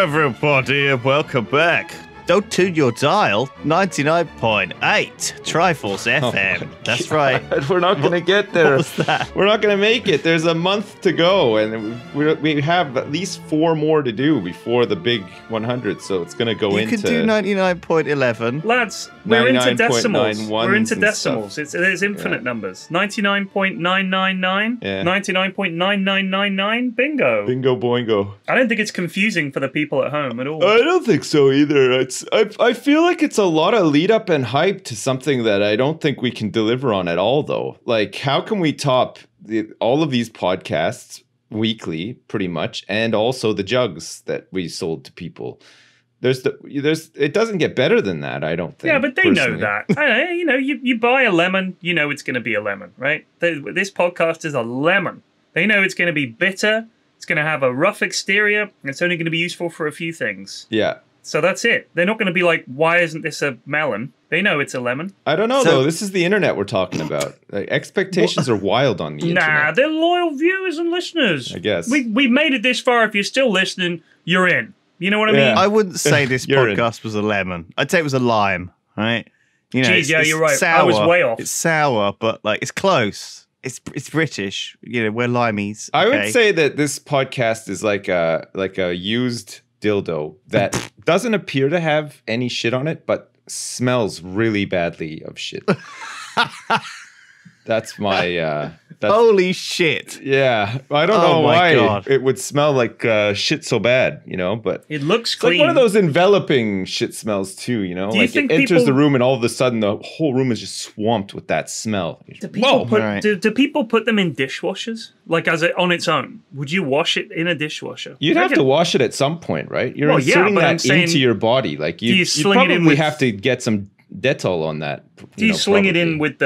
everybody, and welcome back. Don't tune your dial, 99.8 Triforce FM. That's right. We're not going to get there. What was that? We're not going to make it. There's a month to go, and we have at least 4 more to do before the big 100, so it's going to go into... You can do 99.11. Lads, we're into decimals. 99.91 We're into and decimals. There's infinite numbers. 99.999, 99.9999, bingo. Bingo boingo. I don't think it's confusing for the people at home at all. I don't think so either. I feel like it's a lot of lead up and hype to something that I don't think we can deliver on at all, though. Like, how can we top all of these podcasts weekly, pretty much, and also the jugs that we sold to people? It doesn't get better than that, I don't think. Yeah, but they personally. know that. You know, you buy a lemon, you know it's going to be a lemon, right? This podcast is a lemon. They know it's going to be bitter. It's going to have a rough exterior. And it's only going to be useful for a few things. Yeah. So that's it. They're not going to be like, why isn't this a melon? They know it's a lemon. I don't know, though. This is the internet we're talking about. Like, expectations are wild on the internet. Nah, they're loyal viewers and listeners. I guess. We made it this far. If you're still listening, you're in. You know what I mean? I wouldn't say this You're podcast was a lemon. I'd say it was a lime, right? You know, Jeez, it's you're right. Sour. I was way off. It's sour, but like it's close. It's British. You know, we're limeys. I would okay? say that this podcast is like a used dildo that doesn't appear to have any shit on it, but smells really badly of shit. That's my Holy shit. yeah. I don't Oh know my why God. it would smell like shit so bad, you know, but It looks it's like clean. one of those enveloping shit smells too, you know? Do you Like think it enters people- the room and all of a sudden the whole room is just swamped with that smell. Do people Right. do people put them in dishwashers? Like as it on its own? Would you wash it in a dishwasher? You'd have Reckon- to wash it at some point, right? You're Well, yeah, inserting but I'm that saying, into your body. Like do you you sling it in probably with- have to get some Dettol on that. Do you sling it probably. in with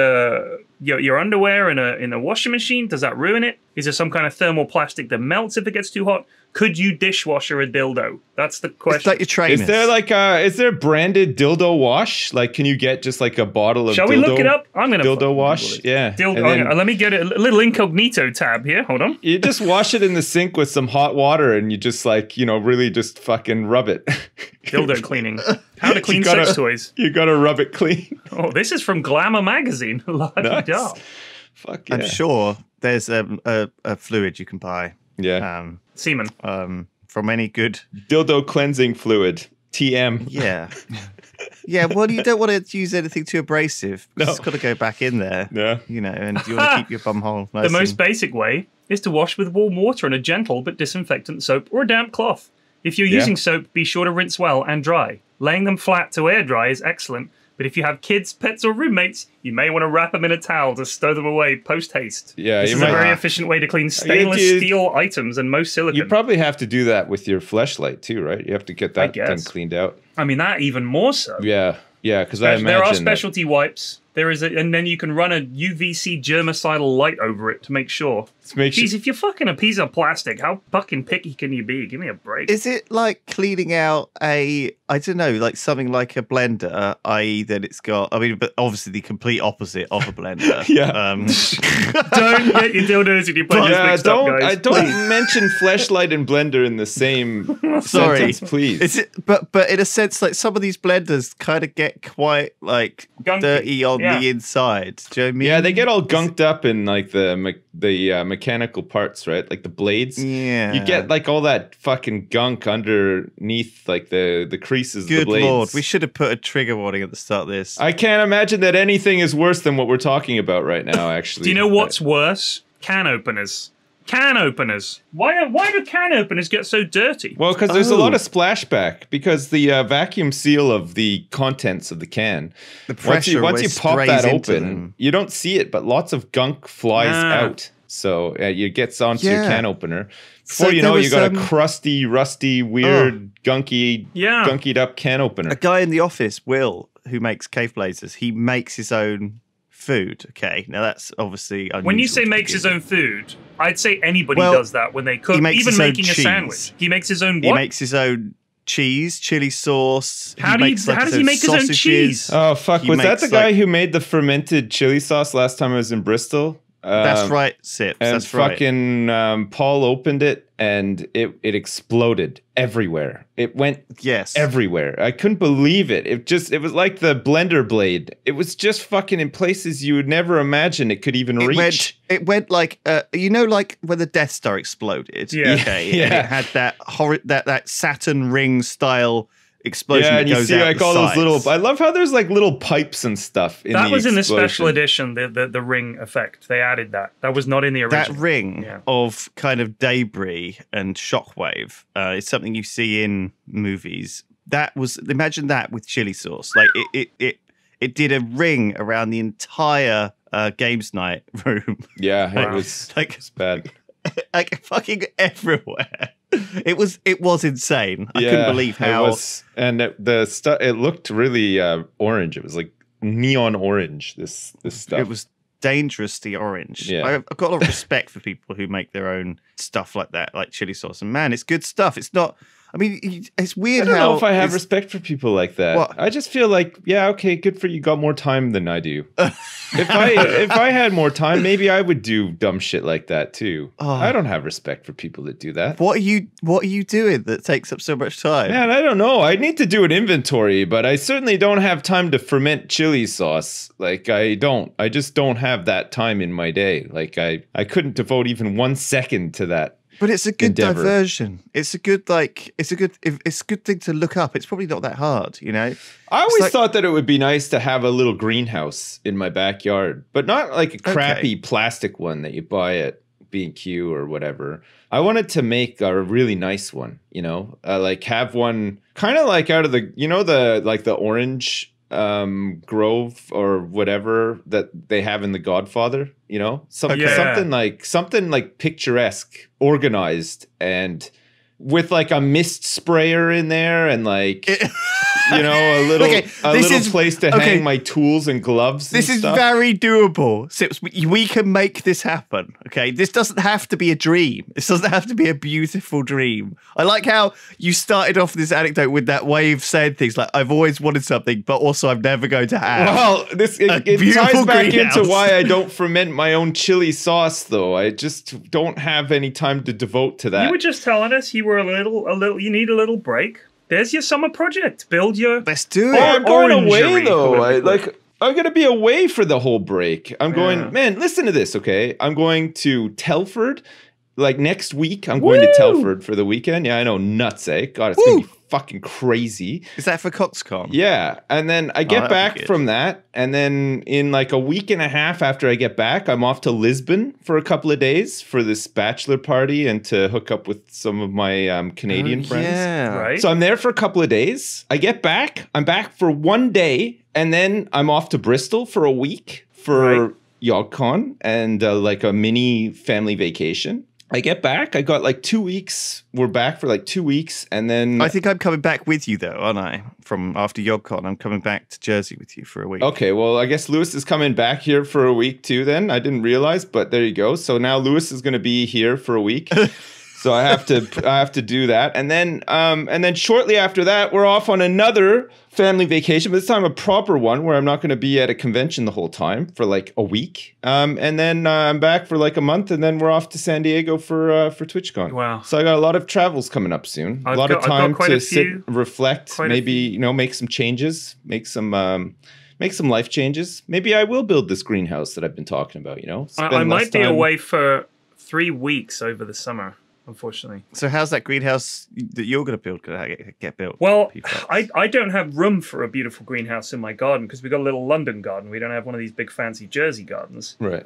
your underwear in a washing machine? Does that ruin it? Is there some kind of thermal plastic that melts if it gets too hot? Could you dishwasher a dildo? That's the It's question. like your trainers. Is there branded dildo wash? Like, can you get just like a bottle of Shall dildo, we look it up? I'm gonna dildo fucking wash? Google it. Yeah. Dildo. And then Let me get a little incognito tab here. Hold on. you just wash it in the sink with some hot water and you just like, really just fucking rub it. Dildo cleaning. How to clean You gotta- sex toys. You gotta rub it clean. Oh, this is from Glamour magazine. La-di-da. Fuck yeah. I'm sure there's a fluid you can buy. Yeah. Semen. From any good. Dildo cleansing fluid. TM. Yeah. Yeah, well, you don't want to use anything too abrasive. No. It's got to go back in there. Yeah. You know, and you want to keep your bum hole nice The most and- basic way is to wash with warm water and a gentle but disinfectant soap or a damp cloth. If you're Yeah. using soap, be sure to rinse well and dry. Laying them flat to air dry is excellent, but if you have kids, pets, or roommates, you may want to wrap them in a towel to stow them away post-haste. Yeah, This you is a might- very efficient way to clean stainless you- steel items and most silicone. You probably have to do that with your fleshlight too, right? You have to get that thing guess. cleaned out. I mean, that even more so. Yeah, because I imagine There are that- specialty wipes. There is, and then you can run a UVC germicidal light over it to make sure. make sure- Jeez, if you're fucking a piece of plastic, how fucking picky can you be? Give me a break. Is it like cleaning out I don't know, like something like a blender, i.e. that it's got, I mean, but obviously the complete opposite of a blender. Yeah. Don't get your dildos and your pleasures Yeah, mixed up, guys. don't mention fleshlight and blender in the same Sorry. sentence, please. Is it, but in a sense, like some of these blenders kind of get quite like Gunky, dirty on yeah. the inside. Do you know what I mean? Yeah, they get all gunked up in like the mechanical parts, right? Like the blades. Yeah. You get like all that fucking gunk underneath like the creases of the Good blades. lord, we should have put a trigger warning at the start of this. I can't imagine that anything is worse than what we're talking about right now, actually. Do you know what's worse? Can openers. Can openers. Why do can openers get so dirty? Well, because there's a Oh. lot of splashback because the vacuum seal of the contents of the can. The Once you pressure pop that sprays into open, them. you don't see it, but lots of gunk flies Ah. out. So it gets onto your Yeah. can opener. So Before you there know, it, you was, got a crusty, rusty, weird, Yeah. gunkied up can opener. A guy in the office, Will, who makes Cave Blazers, he makes his own food. Okay, now that's obviously unusual. When you say to makes his begin own food, I'd say anybody Well, does that when they cook. he makes Even his own making a cheese. sandwich. He makes his own with. what? He makes his own cheese, chili sauce. How makes, how does he make his own cheese? Oh, fuck. He Was that makes, the guy like- who made the fermented chili sauce last time I was in Bristol? That's right, Sips. And That's right. fucking Paul opened it and it exploded everywhere. It went Yes. everywhere. I couldn't believe it. It was like the blender blade. It was just fucking in places you would never imagine it could even reach. It went like like when the Death Star exploded. Yeah. Okay. Yeah. And it had that Saturn ring style explosion. Yeah, that and you goes see out like the all those sides. little. I love how there's like little pipes and stuff. That was in the special explosion. edition, the ring effect. They added that. That was not in the original. That ring Yeah. of kind of debris and shockwave is something you see in movies. Imagine that with chili sauce. Like it did a ring around the entire games night room. Yeah, Wow. it was Like bad. like fucking everywhere. It was insane. I couldn't believe how it was, and the stuff. It looked really orange. It was like neon orange. This stuff. it was dangerously orange. Yeah. I've got a lot of respect for people who make their own stuff like that, like chili sauce. And man, it's good stuff. It's not. I mean, it's I weird don't how know if I have it's- respect for people like that. What? I just feel like, yeah, okay, good for you. Got more time than I do. if I had more time, maybe I would do dumb shit like that too. Oh. I don't have respect for people that do that. What are you doing that takes up so much time? Man, I don't know. I need to do an inventory, but I certainly don't have time to ferment chili sauce. Like I just don't have that time in my day. Like I couldn't devote even 1 second to that. But it's a good endeavor. diversion. It's a good thing to look up. It's probably not that hard, you know. I always like- thought that it would be nice to have a little greenhouse in my backyard, but not like a crappy plastic one that you buy at B&Q or whatever. I wanted to make a really nice one, you know, like have one kind of like out of the, you know, the orange grove or whatever that they have in The Godfather, you know, Yeah. something like picturesque, organized, and with like a mist sprayer in there and like you know a little place to hang my tools and gloves. This and is stuff. very doable. Sips, we can make this happen. Okay, this doesn't have to be a dream. This doesn't have to be a beautiful dream. I like how you started off this anecdote with that way of saying things like, "I've always wanted something, but also I'm never going to have." Well, it ties beautiful back greenhouse. into why I don't ferment my own chili sauce, though. I just don't have any time to devote to that. You were just telling us you were a little. You need a little break. There's your summer project. Build your. Let's do Oh, it. I'm going away orangery, though. whatever you call it. I'm gonna be away for the whole break. I'm Yeah. going, man. Listen to this, okay? I'm going to Telford, like next week. I'm going to Telford for the weekend. Yeah, I know, nuts, eh? God, it's gonna be fucking crazy. Is that for Coxcon? Yeah, and then I get that'd be back good. from that, and then in like a week and a half after I get back, I'm off to Lisbon for a couple of days for this bachelor party and to hook up with some of my Canadian friends. Yeah. Right. So I'm there for a couple of days. I get back. I'm back for 1 day, and then I'm off to Bristol for a week for Right. YogCon and like a mini family vacation. I get back. I got like 2 weeks. We're back for like 2 weeks, and then I think I'm coming back with you though, aren't I? From after YogCon, I'm coming back to Jersey with you for a week. okay. Well, I guess Lewis is coming back here for a week too. Then I didn't realize, but there you go. So now Lewis is going to be here for a week. So I have to do that, and then shortly after that, we're off on another family vacation, but this time a proper one where I'm not going to be at a convention the whole time for like a week. And then I'm back for like a month, and then we're off to San Diego for TwitchCon. Wow. So I got a lot of travels coming up soon. I've a lot got- of I've got time quite to a few- sit, reflect, quite a maybe few. make some changes, make some life changes. Maybe I will build this greenhouse that I've been talking about. I Spend less might be time- away for 3 weeks over the summer, unfortunately. So how's that greenhouse that you're going to build going to get built? Well, People? I don't have room for a beautiful greenhouse in my garden because we've got a little London garden. We don't have one of these big fancy Jersey gardens. Right.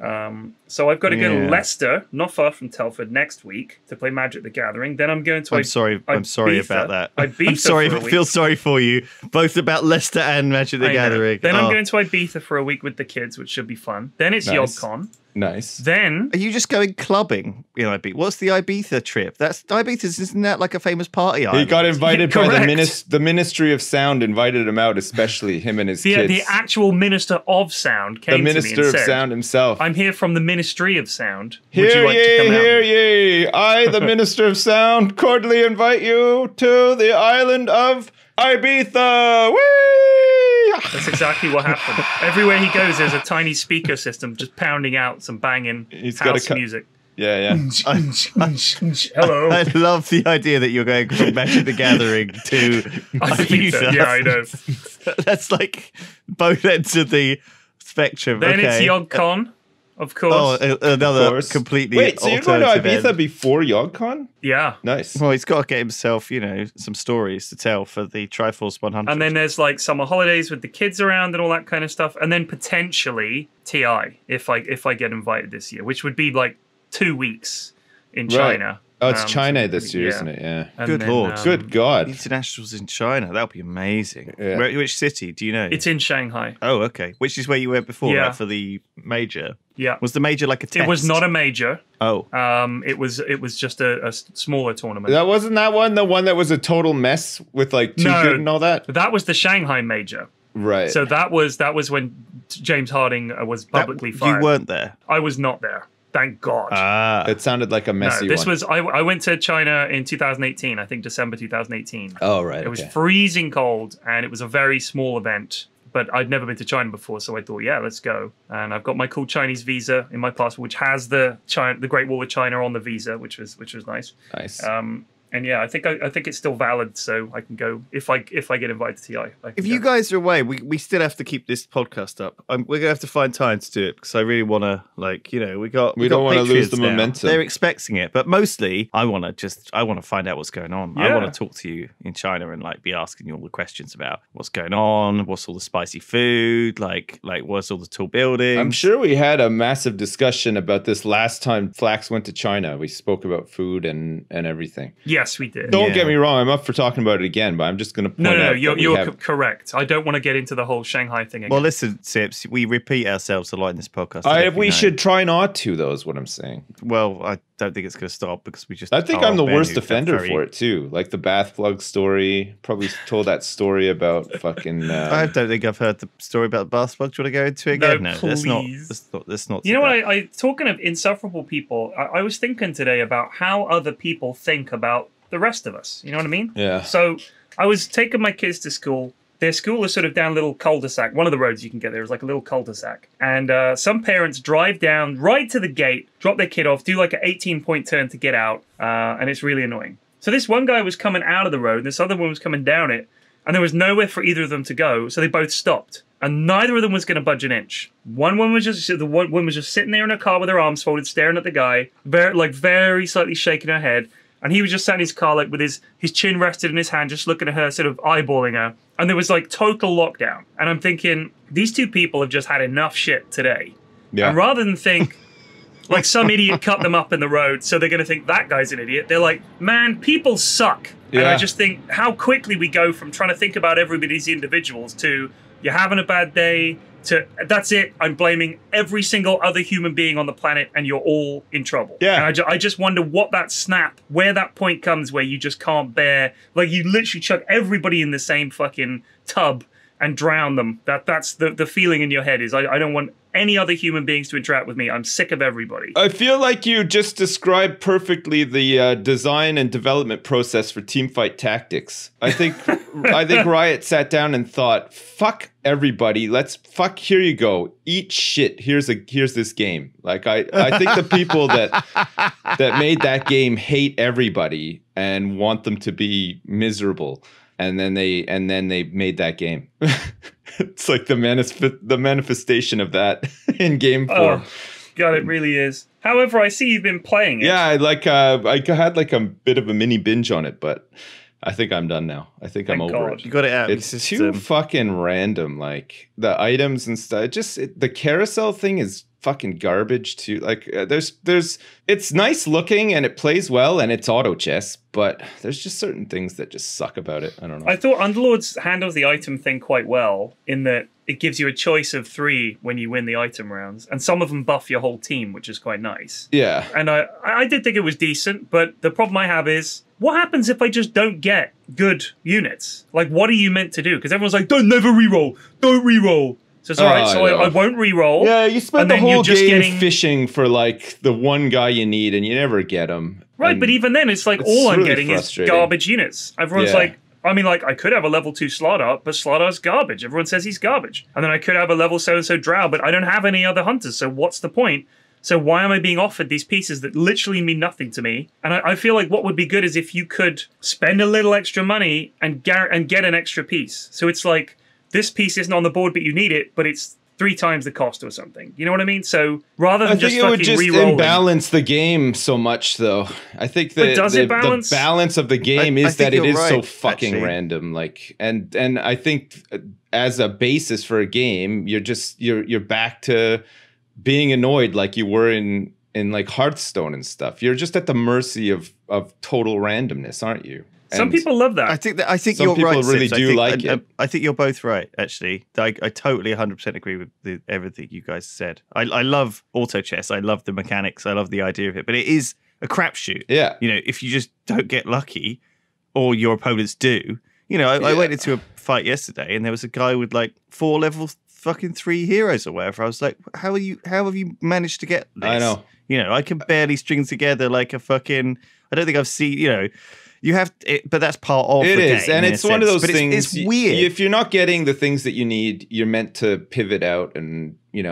So I've got to go Yeah. to Leicester, not far from Telford, next week to play Magic the Gathering. Then I'm going to. I'm sorry Ibiza. about that. Ibiza I'm sorry, for a I week. feel sorry for you, both about Leicester and Magic the I know. Gathering. Then I'm Oh. going to Ibiza for a week with the kids, which should be fun. Then it's Nice. YogCon. Nice. Then Are you just going clubbing in Ibiza? What's the Ibiza trip? That's Ibiza, isn't that like a famous party He island? got invited by Correct. the Ministry of Sound invited him out, especially him and his kids. the actual Minister of Sound came The to me Minister and of said, Sound himself. I'm here from the Ministry of Sound. Would Hear you like to ye, come hear out? ye! I, the Minister of Sound, cordially invite you to the island of Ibiza. Whee! That's exactly what happened. Everywhere he goes, there's a tiny speaker system just pounding out some banging house music. Yeah. Hello. I love the idea that you're going from Magic the Gathering to I think so. Yeah, I know. That's like both ends of the spectrum. Then okay. it's YogCon, of course. Oh, another completely. Wait, so you're going to alternative Ibiza end. before YogCon? Yeah. Nice. Well, he's got to get himself, some stories to tell for the Triforce 100. And then there's like summer holidays with the kids around and all that kind of stuff. And then potentially TI if I get invited this year, which would be like 2 weeks in China. Oh, it's China so this year, yeah. isn't it? Yeah. And Good then, lord. Good God. Internationals in China. That would be amazing. Yeah. Which city? Do you know? It's in Shanghai. Oh, okay. Which is where you went before, Yeah. right? For the major. Yeah. Was the major like a test? It was not a major. Oh. It was just a smaller tournament. That wasn't that one, the one that was a total mess with like too No. good and all that? That was the Shanghai major. Right. So that was when James Harding was publicly fired. You weren't there. I was not there. Thank God. Ah. it sounded like a messy No, this one. was I went to China in 2018. I think December 2018. Oh, right. It was freezing cold, and it was a very small event. But I'd never been to China before, so I thought, yeah, let's go. And I've got my cool Chinese visa in my passport, which has the Great Wall of China on the visa, which was nice. Nice. And yeah, I think it's still valid, so I can go if I get invited to TI. I can If you go. guys are away, we still have to keep this podcast up. We're gonna have to find time to do it because I really want to, we don't wanna lose the momentum. They're expecting it, but mostly I want to find out what's going on. I Yeah. want to talk to you in China and be asking you all the questions about what's going on, what's all the spicy food, like what's all the tall buildings. I'm sure we had a massive discussion about this last time Flax went to China. We spoke about food and everything. Yes, we did. Don't Yeah. get me wrong. I'm up for talking about it again, but I'm just going to point No, out that you're we have- correct. I don't want to get into the whole Shanghai thing again. Well, listen, Sips, we repeat ourselves a lot in this podcast. we should try not to, though, is what I'm saying. Well, I don't think it's going to stop because we just. I think are I'm the Ben worst who got offender very- for it, too. Like the bath plug story. Probably told that story about fucking... I don't think I've heard the story about the bath plug. Do you want to go into it again? No, That's not. please. That's not. You know what? I talking of insufferable people. I was thinking today about how other people think about the rest of us. You know what I mean? Yeah. So I was taking my kids to school. Their school is sort of down a little cul-de-sac. One of the roads you can get there is like a little cul-de-sac. And some parents drive down right to the gate, drop their kid off, do like an 18-point turn to get out. And it's really annoying. So this one guy was coming out of the road, and this other one was coming down it. And there was nowhere for either of them to go. So they both stopped. And neither of them was going to budge an inch. One woman was just sitting there in her car with her arms folded, staring at the guy, very slightly shaking her head. And he was just sat in his car, with his chin rested in his hand, just looking at her, sort of eyeballing her. And there was total lockdown. And I'm thinking, these two people have just had enough shit today. Yeah. And rather than think, some idiot cut them up in the road, so they're going to think that guy's an idiot, they're like, man, people suck. And I Yeah. just think how quickly we go from trying to think about everybody as individuals to you're having a bad day, to that's it, I'm blaming every single other human being on the planet and you're all in trouble. Yeah. And I just wonder where that point comes where you just can't bear, you literally chuck everybody in the same fucking tub and drown them. That's the feeling in your head is I don't want any other human beings to interact with me. I'm sick of everybody. I feel like you just described perfectly the design and development process for Teamfight Tactics. I think Riot sat down and thought, "Fuck everybody. Here you go. Eat shit. Here's this game." I think the people that made that game hate everybody and want them to be miserable. And then they made that game. It's like the manifestation of that in game form. Oh, God, it really is. However, I see you've been playing it. Yeah, I had a bit of a mini binge on it, but I think I'm done now. I think I'm Thank over God. it. You got it out. of It's your too system. fucking random. The items and stuff. The carousel thing is fucking garbage too. It's nice looking and it plays well and it's auto chess, but there's just certain things that just suck about it. I don't know. I thought Underlords handles the item thing quite well in that it gives you a choice of 3 when you win the item rounds, and some of them buff your whole team, which is quite nice. Yeah. And I did think it was decent, but the problem I have is, what happens if I just don't get good units? What are you meant to do? Because everyone's like, don't reroll. So it's all right, so I won't reroll. Yeah, you spend and the then you're whole just game getting- fishing for the one guy you need, and you never get him. Right, but even then, it's all I'm really getting is frustrating. garbage units. Everyone's Yeah. like, I mean, like, I could have a level 2 Slardar, but Slardar's garbage. Everyone says he's garbage. And then I could have a level so-and-so Drow, but I don't have any other hunters, so what's the point? So why am I being offered these pieces that literally mean nothing to me? And I feel like what would be good is if you could spend a little extra money and get an extra piece. So it's like, this piece isn't on the board, but you need it, but it's 3 times the cost or something. You know what I mean? So rather than just fucking re-rolling... I think it would just imbalance the game so much, though. I think that the balance of the game is that it is right, so fucking random. Like, and I think as a basis for a game, you're back to being annoyed like you were in like Hearthstone and stuff. You're just at the mercy of total randomness, aren't you? Some people love that. I think you're right. Some people really do like it. I think you're both right, actually. I totally 100% agree with everything you guys said. I love auto chess. I love the mechanics. I love the idea of it. But it is a crapshoot. Yeah. You know, if you just don't get lucky, or your opponents do. You know, I went into a fight yesterday, and there was a guy with like 4 level fucking 3 heroes or whatever. I was like, how have you managed to get this? I know. You know, I can barely string together like a fucking. I don't think I've seen. You know. You have, but that's part of the game. It is, and it's one of those things. It's weird. If you're not getting the things that you need, you're meant to pivot out and it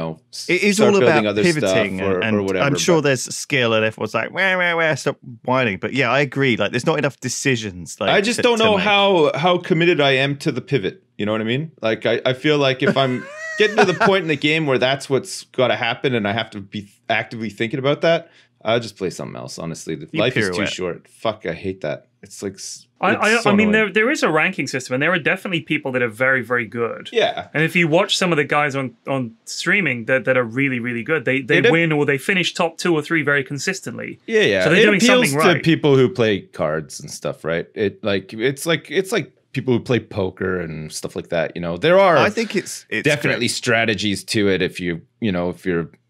is all about pivoting or whatever. I'm sure there's a skill, and everyone's like, where, stop whining. But yeah, I agree. Like, there's not enough decisions. Like, I just don't know how committed I am to the pivot. You know what I mean? Like, I feel like if I'm getting to the point in the game where that's what's got to happen, and I have to be actively thinking about that, I'll just play something else. Honestly, life is too short. Fuck, I hate that. It's like I mean, there is a ranking system, and there are definitely people that are very, very good. Yeah. And if you watch some of the guys on streaming that are really, really good, they win or they finish top 2 or 3 very consistently. Yeah, yeah. So they're doing something right. It appeals to people who play cards and stuff, right? It's like people who play poker and stuff like that. You know, there are. I think it's definitely strategies to it. If you're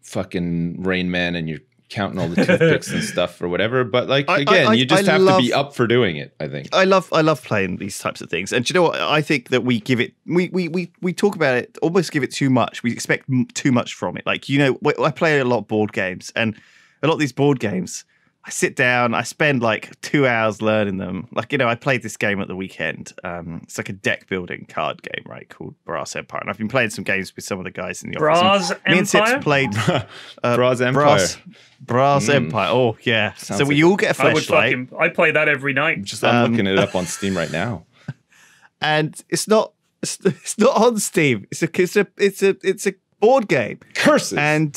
fucking Rain Man and you're counting all the toothpicks and stuff or whatever, but like again, you just have to be up for doing it. I think I love playing these types of things, and do you know what? I think that we give it, we talk about it, almost give it too much. We expect too much from it. Like, you know, I play a lot of board games, and a lot of these board games, I sit down, I spend like 2 hours learning them. Like, you know, I played this game at the weekend. It's like a deck building card game, right, called Brass Empire. And I've been playing some games with some of the guys in the office. Me and Sips played Brass Empire. Brass Empire. Oh, yeah. Sounds so we all get a flashlight. I play that every night. I'm looking it up on Steam right now. And it's not on Steam. It's a board game. Curses. And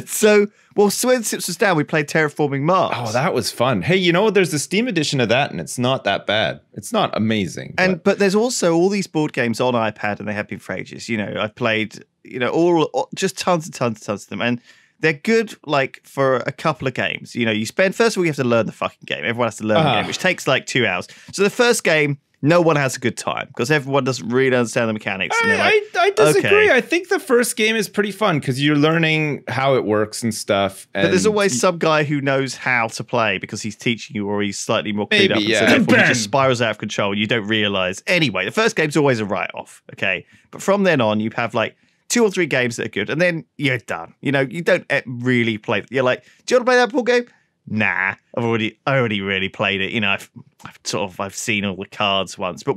so, well, when Sips was down, we played Terraforming Mars. Oh, that was fun. Hey, you know what? There's a Steam edition of that, and it's not that bad. It's not amazing. But there's also all these board games on iPad, and they have been for ages. You know, I've played, you know, all just tons of them, and they're good, like, for a couple of games. You know, first of all, you have to learn the fucking game. Everyone has to learn the game, which takes like 2 hours. So the first game, no one has a good time because everyone doesn't really understand the mechanics. I disagree. Okay. I think the first game is pretty fun because you're learning how it works and stuff. And but there's always some guy who knows how to play because he's teaching you, or he's slightly more clued up. Yeah. So therefore, it just spirals out of control. And you don't realize. Anyway, the first game's always a write-off. Okay, but from then on, you have like 2 or 3 games that are good, and then you're done. You know, you don't really play. You're like, do you want to play that board game? Nah, I already really played it. You know, I've seen all the cards once, but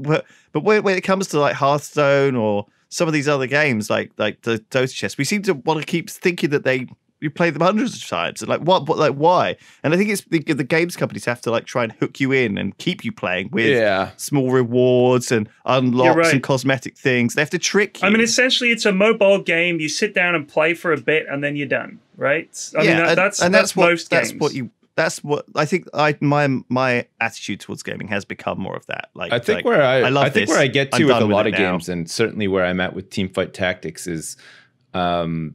when it comes to like Hearthstone or some of these other games like the Dota chess, we seem to want to keep thinking that you play them hundreds of times. And like like why? And I think it's the games companies have to like try and hook you in and keep you playing with small rewards and unlocks and cosmetic things. They have to trick you. I mean, essentially, it's a mobile game. You sit down and play for a bit, and then you're done, right? I mean, that's most games. That's what I think. My attitude towards gaming has become more of that. Like, I think where I get to with a lot of games, and certainly where I'm at with Teamfight Tactics is, I'm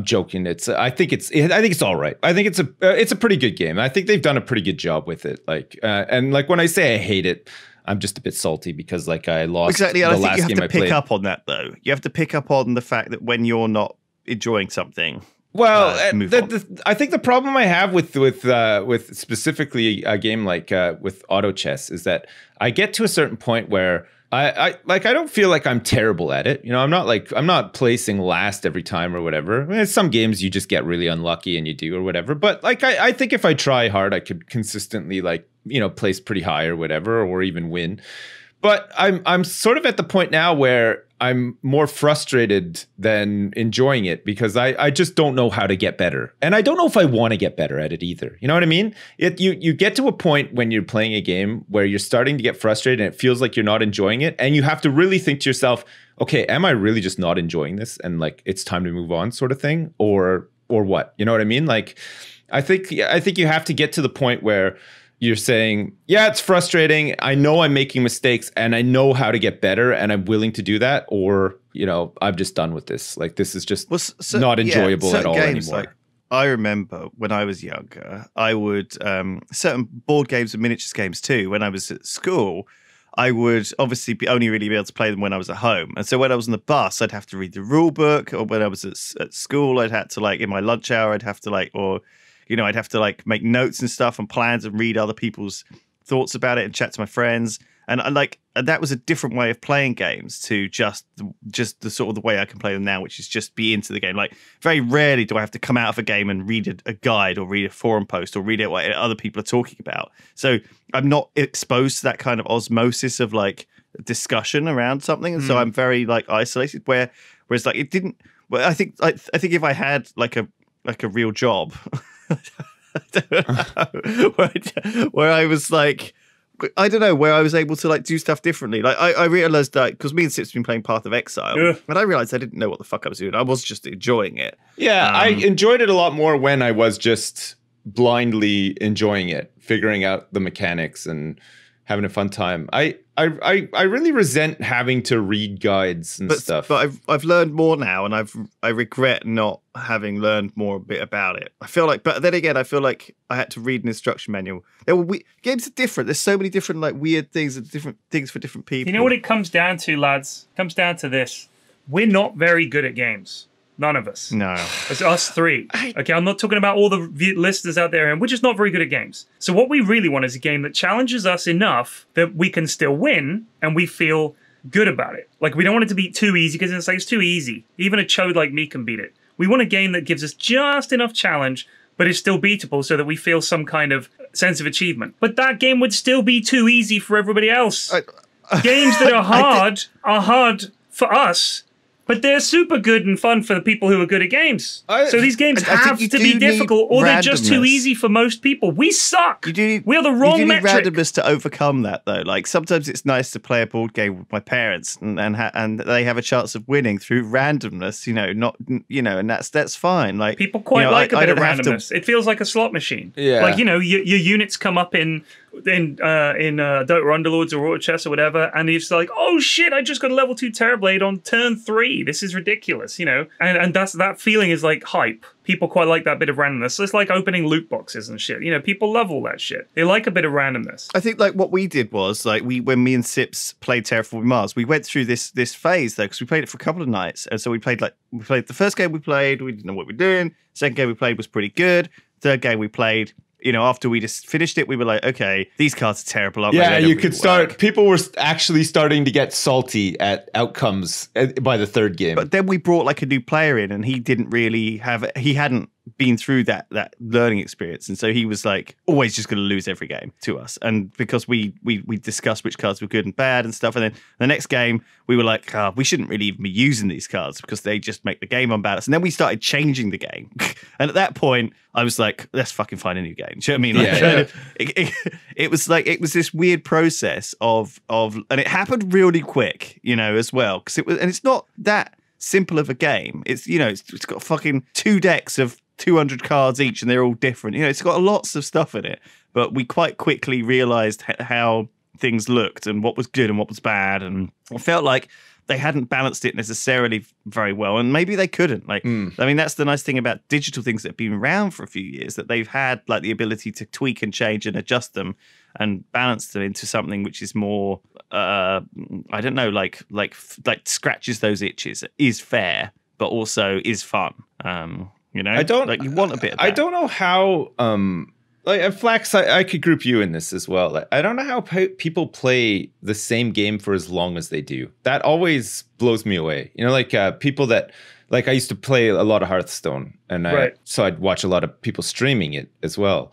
joking. I think it's all right. I think it's a pretty good game. I think they've done a pretty good job with it. Like, and like when I say I hate it, I'm just a bit salty because like I lost exactly. The I think last you have game to I played. pick up on that though. You have to pick up on the fact that when you're not enjoying something. Well, I think the problem I have with specifically a game like with auto chess is that I get to a certain point where I don't feel like I'm terrible at it. You know, I'm not placing last every time or whatever. I mean, some games you just get really unlucky and you do or whatever. But like I think if I try hard, I could consistently like, you know, place pretty high or whatever, or even win. But I'm sort of at the point now where I'm more frustrated than enjoying it because I just don't know how to get better. And I don't know if I want to get better at it either. You know what I mean? You get to a point when you're playing a game where you're starting to get frustrated and it feels like you're not enjoying it. And you have to really think to yourself, okay, am I really just not enjoying this? And like, it's time to move on sort of thing, or what? You know what I mean? Like, I think you have to get to the point where you're saying, yeah, it's frustrating. I know I'm making mistakes and I know how to get better and I'm willing to do that. Or, you know, I'm just done with this. Like, this is just not enjoyable at all anymore. Like, I remember when I was younger, I would, certain board games and miniatures games too, when I was at school, I would obviously only really be able to play them when I was at home. And so when I was on the bus, I'd have to read the rule book, or when I was at school, I'd have to like, in my lunch hour, I'd have to like, or you know, I'd have to like make notes and stuff and plans and read other people's thoughts about it and chat to my friends. And that was a different way of playing games to just the sort of the way I can play them now, which is just be into the game. Like, very rarely do I have to come out of a game and read a guide or read a forum post or read it what other people are talking about. So I'm not exposed to that kind of osmosis of like discussion around something. And so I'm very like isolated, whereas like it didn't, well, I think if I had like a real job, where I was like, I don't know, where I was able to like do stuff differently. Like I realized that because me and Sip's been playing Path of Exile, and I realized I didn't know what the fuck I was doing. I was just enjoying it. Yeah, I enjoyed it a lot more when I was just blindly enjoying it, figuring out the mechanics and having a fun time. I really resent having to read guides and stuff. But I've learned more now, and I regret not having learned more a bit about it. I feel like, but then again, I feel like I had to read an instruction manual. Games are different. There's so many different like weird things and different things for different people. You know what it comes down to, lads? It comes down to this: we're not very good at games. None of us. No. It's us three. Okay, I'm not talking about all the listeners out there, and we're just not very good at games. So what we really want is a game that challenges us enough that we can still win and we feel good about it. Like, we don't want it to be too easy, because it's like, it's too easy. Even a chode like me can beat it. We want a game that gives us just enough challenge, but is still beatable so that we feel some kind of sense of achievement. But that game would still be too easy for everybody else. Games that are hard for us, but they're super good and fun for the people who are good at games. So these games have to be difficult, or they're just too easy for most people. We suck. We're the wrong metric. You need randomness to overcome that, though. Like, sometimes it's nice to play a board game with my parents, and they have a chance of winning through randomness. And that's fine. Like, people quite like a bit of randomness. It feels like a slot machine. Yeah. Like, your units come up in Dota Underlords or Auto Chess or whatever, and it's like, oh shit, I just got a level 2 Terrorblade on turn 3. This is ridiculous, and that feeling is like hype. People quite like that bit of randomness. So it's like opening loot boxes and shit. People love all that shit. They like a bit of randomness. I think like what we did was like when me and Sips played Terraforming Mars, we went through this phase though, because we played it for a couple of nights, and so we played the first game we didn't know what we were doing. Second game we played was pretty good. Third game we played, after we just finished it, we were like, okay, these cards are terrible. Yeah, you could start. People were actually starting to get salty at outcomes by the third game. But then we brought like a new player in, and he didn't really he hadn't been through that learning experience, and so he was like always just going to lose every game to us. And because we discussed which cards were good and bad and stuff, and then the next game we were like, we shouldn't really even be using these cards because they just make the game unbalanced. And then we started changing the game, and at that point I was like, let's fucking find a new game. Do you know what I mean? It was like, it was this weird process of and it happened really quick, as well, because it's not that simple of a game. It's it's got fucking 2 decks of 200 cards each, and they're all different. It's got lots of stuff in it, but we quite quickly realized how things looked and what was good and what was bad, and I felt like they hadn't balanced it necessarily very well, and maybe they couldn't. I mean, that's the nice thing about digital things that have been around for a few years, that they've had like the ability to tweak and change and adjust them and balance them into something which is more I don't know, like scratches those itches, is fair but also is fun. I don't, like, you want a bit of that. I don't know how Like, and Flax, I could group you in this as well. Like, I don't know how people play the same game for as long as they do. That always blows me away. You know, like people that, like I used to play a lot of Hearthstone, and so I'd watch a lot of people streaming it as well.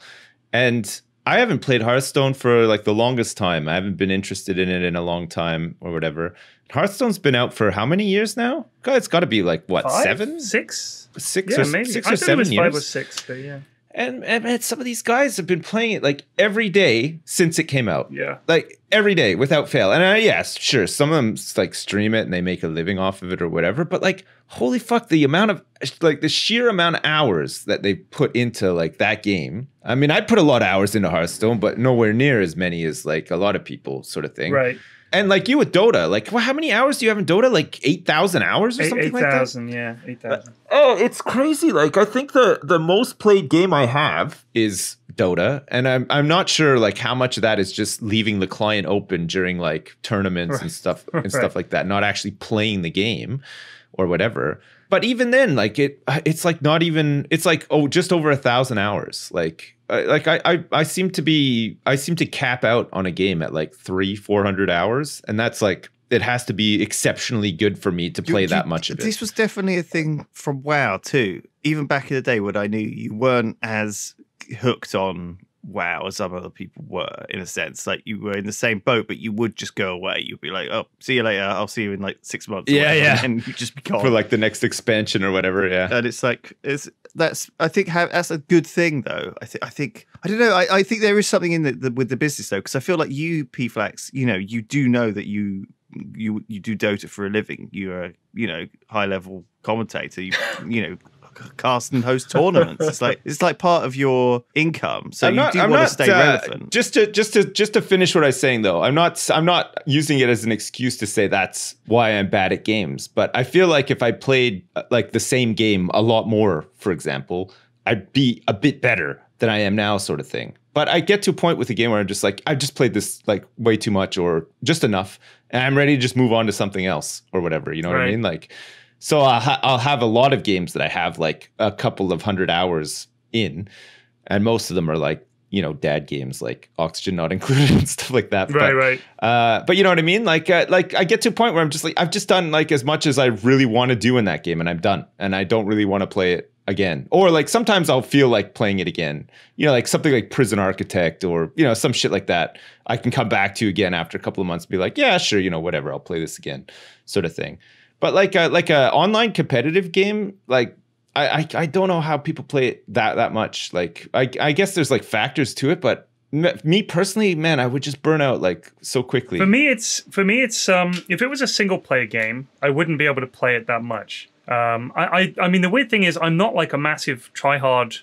And I haven't played Hearthstone for like the longest time. I haven't been interested in it in a long time or whatever. Hearthstone's been out for how many years now? God, it's got to be like, what, 7? 6? Six Yeah, or maybe. 6 I or thought 7 it was years. 5 or 6, but yeah. And some of these guys have been playing it like every day since it came out. Yeah. Like every day without fail. And yes, sure, some of them like stream it and they make a living off of it or whatever. But like, holy fuck, the amount of like the sheer amount of hours that they put into like that game. I mean, I put a lot of hours into Hearthstone, but nowhere near as many as like a lot of people sort of thing. Right. And like you with Dota, like how many hours do you have in Dota? Like 8,000 hours or something like that? 8,000, yeah, 8,000. Oh, it's crazy. Like I think the most played game I have is Dota, and I'm not sure like how much of that is just leaving the client open during like tournaments and stuff stuff like that, not actually playing the game or whatever. But even then, like it's like not even, it's like just over 1,000 hours. Like I seem to cap out on a game at like 300-400 hours, and that's like, it has to be exceptionally good for me to play that much of it. This was definitely a thing from WoW too. Even back in the day when I knew you weren't as hooked on WoW as some other people were, in a sense. Like you were in the same boat, but you would just go away. You'd be like, "Oh, see you later. I'll see you in like 6 months." Yeah. And you just be gone for like the next expansion or whatever. Yeah, and it's like I think that's a good thing though. I think I don't know. I think there is something in with the business though, because I feel like you, P-Flax, you know, you do know that you do Dota for a living. You're a high level commentator. You know. Cast and host tournaments. It's like part of your income. So you do want to stay relevant. Just to finish what I was saying though, I'm not using it as an excuse to say that's why I'm bad at games. But I feel like if I played like the same game a lot more, for example, I'd be a bit better than I am now, sort of thing. But I get to a point with the game where I'm just like, I've just played this like way too much or just enough, and I'm ready to just move on to something else or whatever. You know what I mean? Like. So I'll have a lot of games that I have like a couple of 100 hours in, and most of them are like, dad games like Oxygen Not Included and stuff like that. Right. But you know what I mean? Like I get to a point where I'm just like, I've just done like as much as I really want to do in that game, and I'm done, and I don't really want to play it again. Or like sometimes I'll feel like playing it again, like something like Prison Architect or, some shit like that. I can come back to again after a couple of months and be like, yeah, sure, whatever, I'll play this again, sort of thing. But like a online competitive game, like I don't know how people play it that much. Like I guess there's like factors to it, but me personally, man, I would just burn out like so quickly. For me, it's if it was a single player game, I wouldn't be able to play it that much. I mean, the weird thing is I'm not like a massive tryhard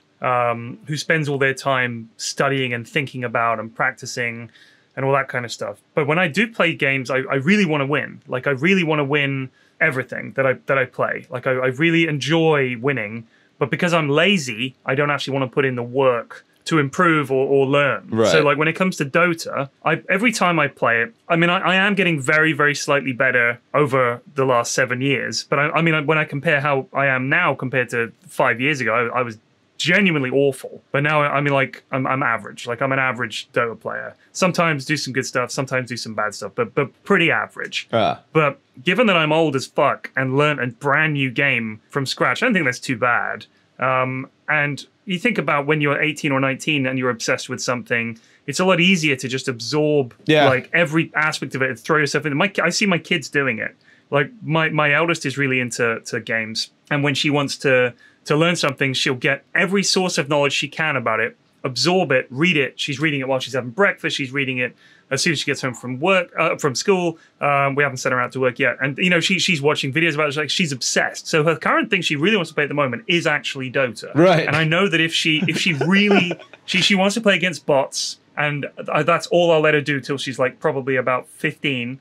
who spends all their time studying and thinking about and practicing and all that kind of stuff. But when I do play games, I really want to win. Like I really want to win everything that I play. Like I really enjoy winning, but because I'm lazy, I don't actually want to put in the work to improve or learn. Right. So like when it comes to Dota, every time I play it, I mean, I am getting very, very slightly better over the last 7 years. But I mean, when I compare how I am now compared to 5 years ago, I was genuinely awful. But now I mean, like I'm average. Like I'm an average Dota player. Sometimes do some good stuff, sometimes do some bad stuff, but pretty average. But given that I'm old as fuck and learned a brand new game from scratch, I don't think that's too bad. And you think about when you're 18 or 19 and you're obsessed with something, it's a lot easier to just absorb like every aspect of it and throw yourself in. I see my kids doing it. Like my eldest is really into games, and when she wants to learn something, she'll get every source of knowledge she can about it, absorb it, read it. She's reading it while she's having breakfast. She's reading it as soon as she gets home from school. We haven't sent her out to work yet. And, she's watching videos about it. She's obsessed. So her current thing she really wants to play at the moment is actually Dota. Right. And I know that if she really, she wants to play against bots, and that's all I'll let her do till she's like probably about 15,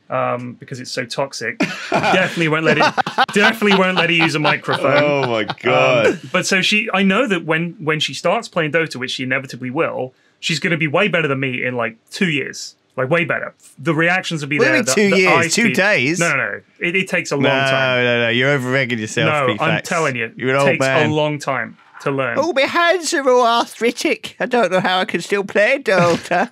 because it's so toxic. Definitely won't let her use a microphone. Oh my god! But so I know that when she starts playing Dota, which she inevitably will, she's going to be way better than me in like 2 years. Like way better. The reactions will be there. 2 years, 2 days. No. It takes a long time. No. You're over-regging yourself. No, I'm telling you, You're an old man. It takes a long time. to learn. Oh, my hands are all arthritic. I don't know how I can still play Dota.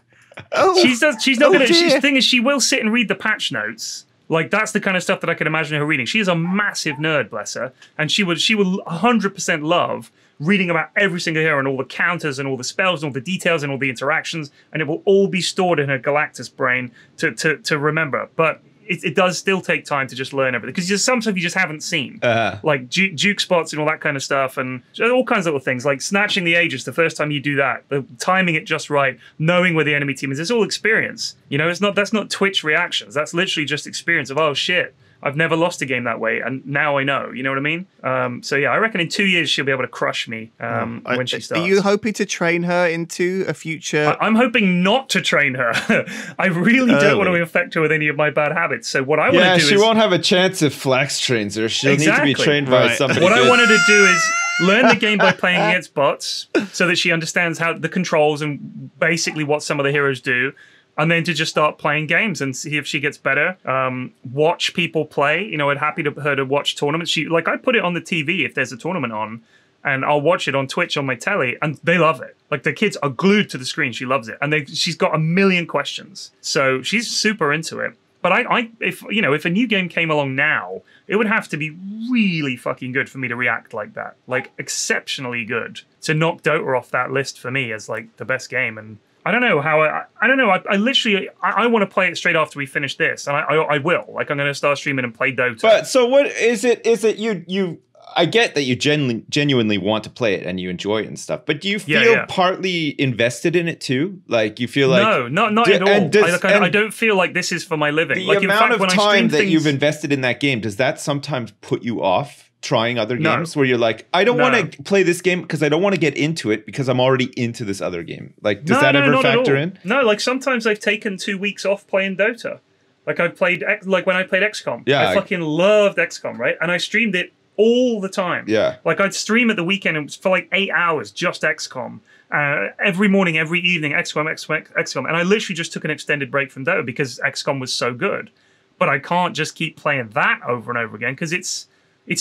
Oh, She's not gonna. dear. The thing is, she will sit and read the patch notes. Like that's the kind of stuff that I can imagine her reading. She is a massive nerd, bless her, and she would 100% love reading about every single hero and all the counters and all the spells and all the details and all the interactions, and it will all be stored in her Galactus brain to remember. But it does still take time to just learn everything because there's some stuff you just haven't seen, like juke spots and all that kind of stuff, and all kinds of little things like snatching the Aegis. The first time you do that, the timing it just right, knowing where the enemy team is, it's all experience. You know, that's not Twitch reactions. That's literally just experience of, oh shit, I've never lost a game that way, and now I know. You know what I mean? So yeah, I reckon in 2 years she'll be able to crush me when she starts. Are you hoping to train her into a future? I'm hoping not to train her. I really don't want to infect her with any of my bad habits. So what I want to do is... Yeah, she won't have a chance if Flax trains her. She'll need to be trained by somebody What good. I wanted to do is learn the game by playing against bots so that she understands how the controls and basically what some of the heroes do. And then to just start playing games and see if she gets better. Watch people play. You know, I'd happy to her to watch tournaments. I put it on the TV if there's a tournament on, and I'll watch it on Twitch on my telly, and they love it. Like the kids are glued to the screen. She loves it, and she's got a million questions, so she's super into it. But if a new game came along now, it would have to be really fucking good for me to react like that, like exceptionally good to knock Dota off that list for me as like the best game. And I don't know how I don't know. I literally want to play it straight after we finish this, and I will. Like I'm going to start streaming and play Dota. But so what is it? Is it you? I get that you genuinely want to play it and you enjoy it and stuff, but do you feel partly invested in it too? Like you feel like no, not at all. I don't feel like this is for my living. The like amount of time that things, you've invested in that game, does that sometimes put you off trying other games where you're like, I don't want to play this game because I don't want to get into it because I'm already into this other game? Like, does that ever factor in? No, like sometimes I've taken 2 weeks off playing Dota. Like I've played, like when I played XCOM. Yeah, I fucking loved XCOM, right? And I streamed it all the time. Yeah. Like I'd stream at the weekend and for like 8 hours, just XCOM. Every morning, every evening, XCOM. And I literally just took an extended break from Dota because XCOM was so good. But I can't just keep playing that over and over again because it's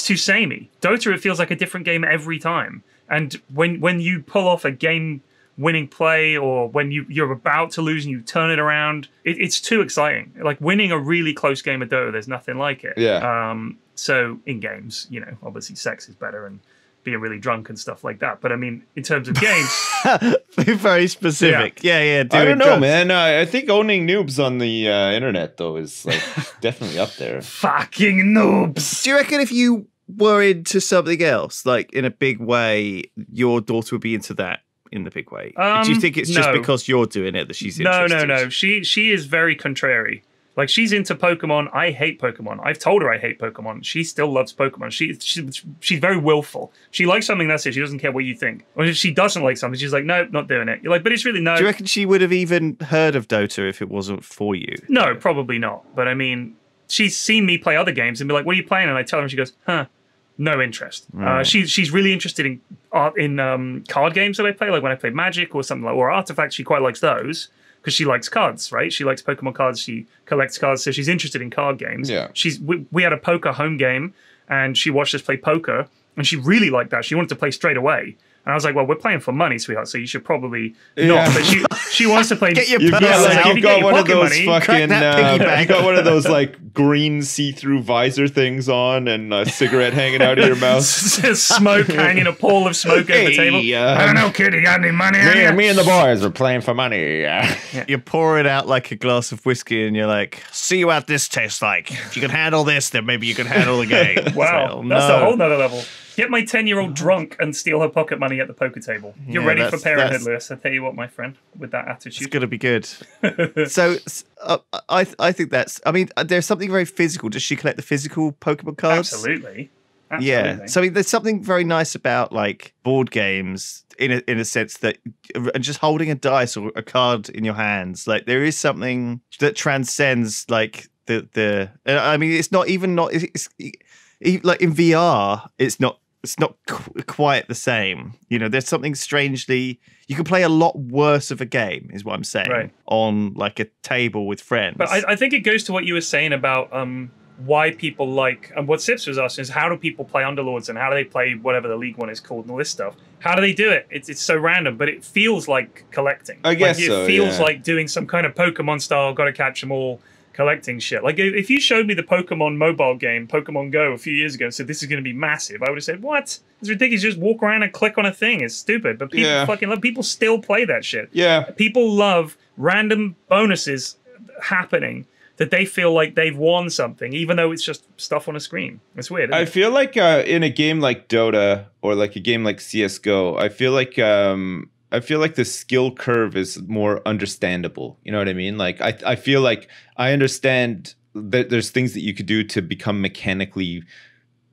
too samey. Dota, it feels like a different game every time. And when you pull off a game-winning play or when you're about to lose and you turn it around, it's too exciting. Like winning a really close game of Dota, there's nothing like it. Yeah. So in games, you know, obviously sex is better and being really drunk and stuff like that. But I mean, in terms of games... Very specific. Yeah. I don't know, man. I think owning noobs on the internet, though, is like definitely up there. Fucking noobs! Do you reckon if you were into something else, like in a big way, your daughter would be into that in the big way? Do you think it's just because you're doing it that she's interested? No. She is very contrary. Like, she's into Pokemon. I hate Pokemon. I've told her I hate Pokemon. She still loves Pokemon. She's very willful. She likes something, that's it. She doesn't care what you think. Or if she doesn't like something, she's like, nope, not doing it. You're like, but it's really no. Do you reckon she would have even heard of Dota if it wasn't for you? No, probably not. But I mean, she's seen me play other games and be like, what are you playing? And I tell her and she goes, no interest. Right. She's really interested in card games that I play, like when I play Magic or something like, or Artifact. She quite likes those. Because she likes cards, right? She likes Pokemon cards. She collects cards, so she's interested in card games. Yeah. We had a poker home game, and she watched us play poker, and she really liked that. She wanted to play straight away. And I was like, well, we're playing for money, sweetheart, so you should probably not. But she wants to play. Get your You've got one of those money, fucking. you got one of those like green see-through visor things on, and a cigarette hanging out of your mouth. Smoke hanging, a pall of smoke over the table. I don't know, kid. You got any money? Me and the boys are playing for money. You pour it out like a glass of whiskey, and you're like, "See what this tastes like. If you can handle this, then maybe you can handle the game." Wow, that's a whole nother level. Get my 10-year-old drunk and steal her pocket money at the poker table. You're ready for parenthood, Lewis. I tell you what, my friend, with that attitude. It's going to be good. So I think that's, I mean, there's something very physical. Does she collect the physical Pokemon cards? Absolutely. Yeah. So I mean, there's something very nice about like board games in a sense that, and just holding a dice or a card in your hands, like there is something that transcends like the I mean, it's not even like in VR, it's not quite the same. You know, there's something strangely, you can play a lot worse of a game, is what I'm saying, on like a table with friends. But I think it goes to what you were saying about why people like, and what Sips was asking is how do people play Underlords and how do they play whatever the League one is called and all this stuff? How do they do it? It's so random, but it feels like collecting. I guess like, so, It feels yeah. like doing some kind of Pokemon style, got to catch them all collecting shit. Like if you showed me the Pokemon mobile game, Pokemon Go, a few years ago and said this is going to be massive, I would have said, what? It's ridiculous. Just walk around and click on a thing. It's stupid. But people fucking love, people still play that shit. Yeah. People love random bonuses happening that they feel like they've won something, even though it's just stuff on a screen. It's weird. Isn't I it? feel like in a game like Dota or like a game like CS:GO, I feel like the skill curve is more understandable. You know what I mean? Like I feel like I understand that there's things that you could do to become mechanically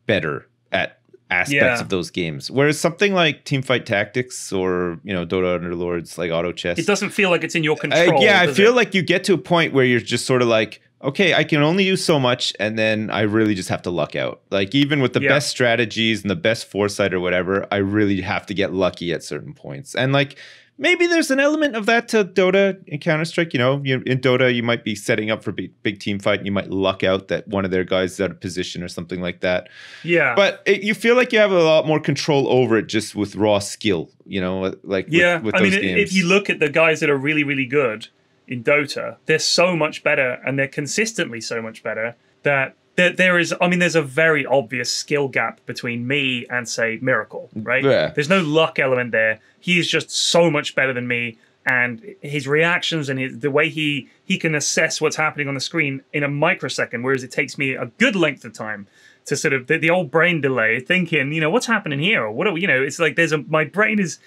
better at aspects of those games. Whereas something like Teamfight Tactics or, you know, Dota Underlords, like Auto Chess, it doesn't feel like it's in your control. I feel it? like you get to a point where you're just sort of like, okay, I can only do so much, and then I really just have to luck out. Like even with the best strategies and the best foresight or whatever, I really have to get lucky at certain points. And like maybe there's an element of that to Dota and Counter-Strike. You know, in Dota, you might be setting up for big team fight, and you might luck out that one of their guys is out of position or something like that. Yeah. But you feel like you have a lot more control over it just with raw skill, you know, like with those games. If you look at the guys that are really, really good in Dota, they're so much better and they're consistently so much better that there's a very obvious skill gap between me and, say, Miracle, right? Yeah. There's no luck element there. He's just so much better than me, and his reactions and the way he can assess what's happening on the screen in a microsecond, whereas it takes me a good length of time to sort of the old brain delay, thinking, you know, what's happening here, or what are we, you know, it's like my brain is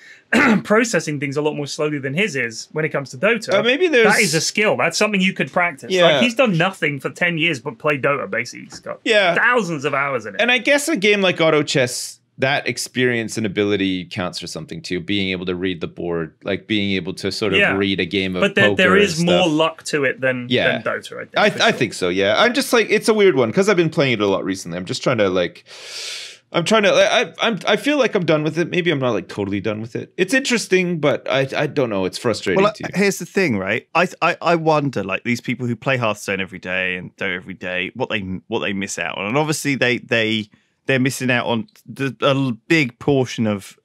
processing things a lot more slowly than his is when it comes to Dota. Maybe that is a skill. That's something you could practice. Yeah. Like he's done nothing for 10 years but play Dota. Basically, he's got thousands of hours in it. And I guess a game like Auto Chess, that experience and ability counts for something too. Being able to read the board, like being able to sort of read a game of poker. But there is and more stuff. luck to it than Dota. I think so. Yeah, I'm just like, it's a weird one because I've been playing it a lot recently. I'm just trying to like, I feel like I'm done with it. Maybe I'm not like totally done with it. It's interesting, but I don't know. It's frustrating well, too. Here's the thing, right? I wonder, like, these people who play Hearthstone every day and Dota every day, what they miss out on. And obviously they're missing out on a big portion of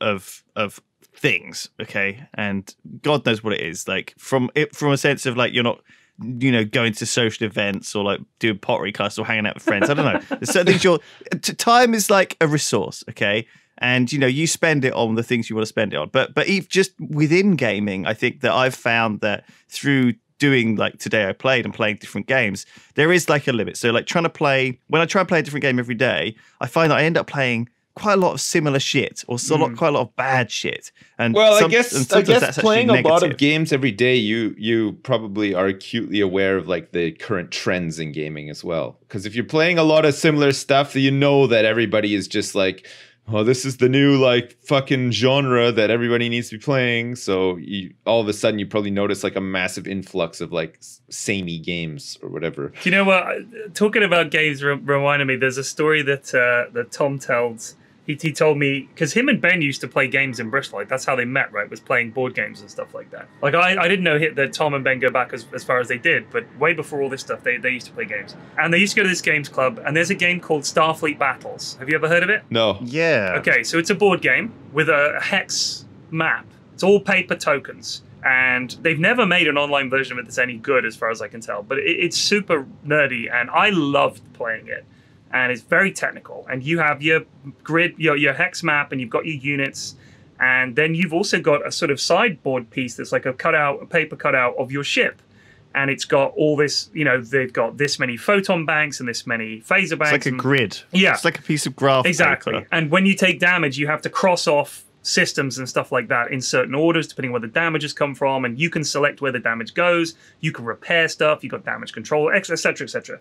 things, okay? And God knows what it is. Like from a sense of like you're not, you know, going to social events or like doing pottery class or hanging out with friends. I don't know. There's certain things time is like a resource, okay? And you know, you spend it on the things you want to spend it on. But if just within gaming, I think that I've found that through doing like today I played and playing different games, there is like a limit. So like when I try and play a different game every day, I find that I end up playing quite a lot of similar shit or quite a lot of bad shit. And I guess playing a lot of negative. games every day, you probably are acutely aware of like the current trends in gaming as well. Because if you're playing a lot of similar stuff, you know that everybody is just like, oh, this is the new like fucking genre that everybody needs to be playing. So all of a sudden you probably notice like a massive influx of like samey games or whatever. Do you know what? Talking about games reminded me. There's a story that Tom tells. He told me, because him and Ben used to play games in Bristol. Like that's how they met, right? Was playing board games and stuff like that. Like I didn't know that Tom and Ben go back as far as they did, but way before all this stuff, they used to play games. And they used to go to this games club, and there's a game called Starfleet Battles. Have you ever heard of it? No. Yeah. Okay, so it's a board game with a hex map. It's all paper tokens. And they've never made an online version of it that's any good as far as I can tell. But it's super nerdy, and I loved playing it. And it's very technical. And you have your grid, your hex map, and you've got your units. And then you've also got a sort of sideboard piece that's like a paper cutout of your ship. And it's got all this, you know, they've got this many photon banks and this many phaser banks. It's like a grid. Yeah. It's like a piece of graph Exactly. paper. And when you take damage, you have to cross off systems and stuff like that in certain orders, depending where the damage has come from. And you can select where the damage goes. You can repair stuff. You've got damage control, et cetera, et cetera.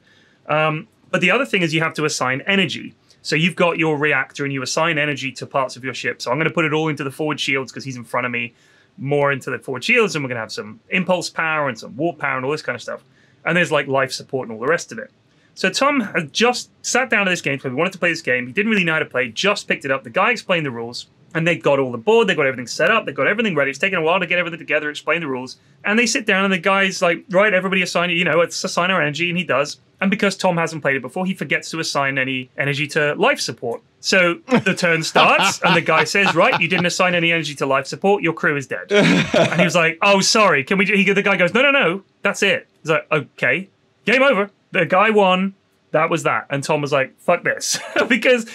But the other thing is you have to assign energy. So you've got your reactor and you assign energy to parts of your ship. So I'm going to put it all into the forward shields because he's in front of me, more into the forward shields, and we're going to have some impulse power and some warp power and all this kind of stuff. And there's like life support and all the rest of it. So Tom had just sat down to this game, so he wanted to play this game. He didn't really know how to play, just picked it up. The guy explained the rules. And they got all the board, they got everything set up, they got everything ready. It's taken a while to get everything together, explain the rules. And they sit down and the guy's like, right, everybody assign, it's assign our energy, and he does. And because Tom hasn't played it before, he forgets to assign any energy to life support. So the turn starts and the guy says, right, you didn't assign any energy to life support, your crew is dead. And he was like, oh, sorry, can we do, the guy goes, no, that's it. He's like, okay, game over. The guy won, that was that. And Tom was like, fuck this. Because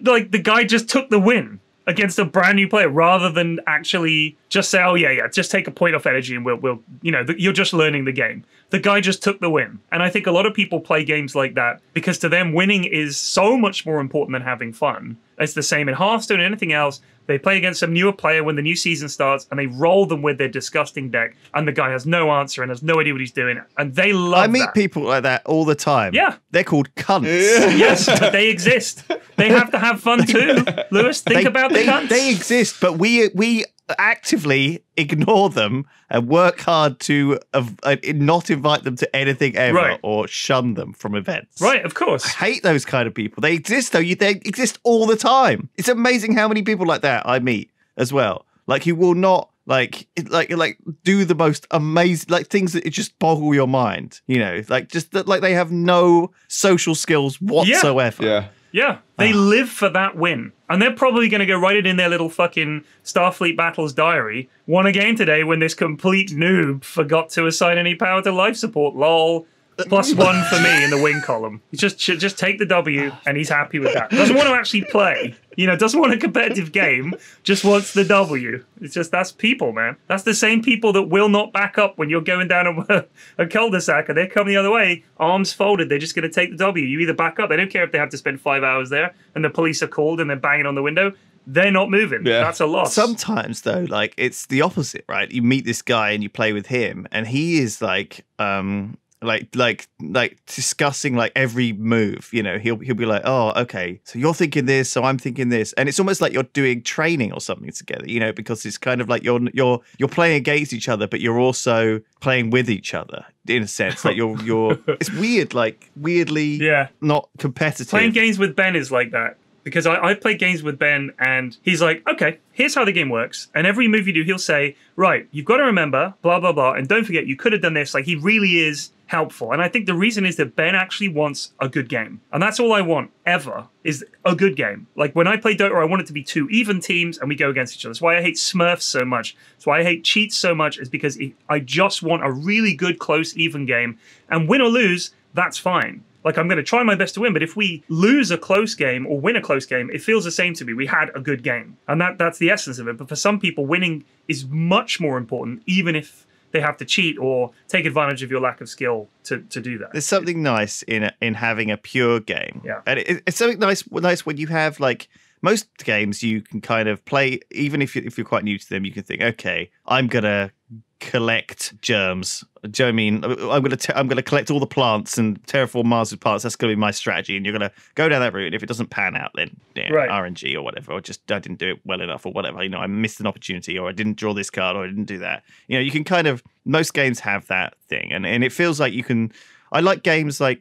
like the guy just took the win against a brand new player rather than actually just say, oh yeah, just take a point off energy and we'll you're just learning the game. The guy just took the win. And I think a lot of people play games like that because to them winning is so much more important than having fun. It's the same in Hearthstone and anything else. They play against some newer player when the new season starts and they roll them with their disgusting deck and the guy has no answer and has no idea what he's doing. And they love I meet people like that all the time. Yeah. They're called cunts. Yes, but they exist. They have to have fun too. Lewis, think about the cunts. They exist, but we actively ignore them and work hard to not invite them to anything ever or shun them from events. Right, of course. I hate those kind of people. They exist though. They exist all the time. It's amazing how many people like that I meet as well. Like who will not like do the most amazing like things that it just boggle your mind. Like just that like they have no social skills whatsoever. Yeah, they live for that win. And they're probably going to go write it in their little fucking Starfleet Battles diary. Won a game today when this complete noob forgot to assign any power to life support. Lol. +1 for me in the win column. He just take the W and he's happy with that. Doesn't want to actually play. Doesn't want a competitive game. Just wants the W. It's just, that's people, man. That's the same people that will not back up when you're going down a cul-de-sac and they're coming the other way, arms folded. They're just going to take the W. You either back up. They don't care if they have to spend 5 hours there and the police are called and they're banging on the window. They're not moving. Yeah. That's a loss. Sometimes though, like it's the opposite, right? You meet this guy and you play with him and he is like discussing like every move. He'll be like, oh, okay, so you're thinking this, so I'm thinking this, and it's almost like you're doing training or something together. Because it's kind of like you're playing against each other, but you're also playing with each other in a sense. Like you're it's weird, like weirdly not competitive. Playing games with Ben is like that. Because I've played games with Ben and he's like, okay, here's how the game works. And every move you do, he'll say, right, you've got to remember, blah, blah, blah. And don't forget, you could have done this. Like, he really is helpful. And I think the reason is that Ben actually wants a good game. And that's all I want ever is a good game. Like when I play Dota, I want it to be 2 even teams and we go against each other. That's why I hate Smurfs so much. That's why I hate cheats so much is because I just want a really good, close, even game. And win or lose, that's fine. Like, I'm going to try my best to win, but if we lose a close game or win a close game, it feels the same to me. We had a good game. And that's the essence of it. But for some people, winning is much more important, even if they have to cheat or take advantage of your lack of skill to do that. There's something nice in having a pure game. Yeah. And it's something nice when you have, like, most games you can kind of play, even if you're quite new to them, you can think, okay, I'm going to collect germs. Do you know what I mean? I'm gonna collect all the plants and terraform Mars with plants. That's gonna be my strategy, and you're gonna go down that route. And if it doesn't pan out, then RNG or whatever, or just I didn't do it well enough or whatever. I missed an opportunity, or I didn't draw this card, or I didn't do that. You can kind of most games have that thing, and it feels like you can. I like games like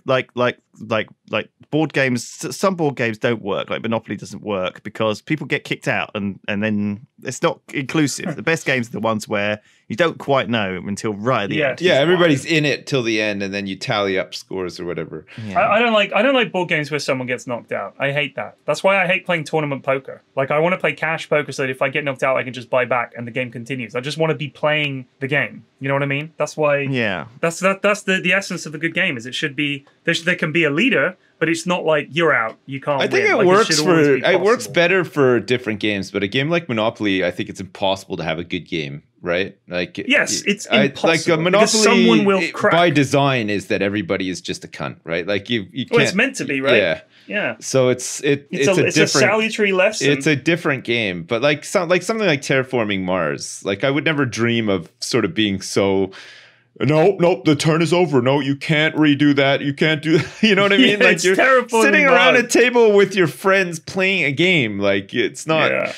board games. Some board games don't work. Like Monopoly doesn't work because people get kicked out, and then it's not inclusive. The best games are the ones where you don't quite know until right at the end. Yeah, everybody's in it till the end, and then you tally up scores or whatever. Yeah. I don't like board games where someone gets knocked out. I hate that. That's why I hate playing tournament poker. Like I want to play cash poker so that if I get knocked out, I can just buy back and the game continues. I just want to be playing the game. You know what I mean? That's why. Yeah. That's the essence of a good game. Is it should be there can be a leader, but it's not like you're out. You can't. I think win. It works better for different games, but a game like Monopoly, I think it's impossible to have a good game, right? Like yes, it's impossible. Like a Monopoly, someone will crack. By design is that everybody is just a cunt, right? Like you can't. Well, it's meant to be, right? Yeah. So it's a salutary lesson. It's a different game, but like something like terraforming Mars. Like I would never dream of sort of being so. Nope, the turn is over. No, you can't redo that. You can't do that. You know what I mean? Like you're sitting around a table with your friends playing a game. Like it's not.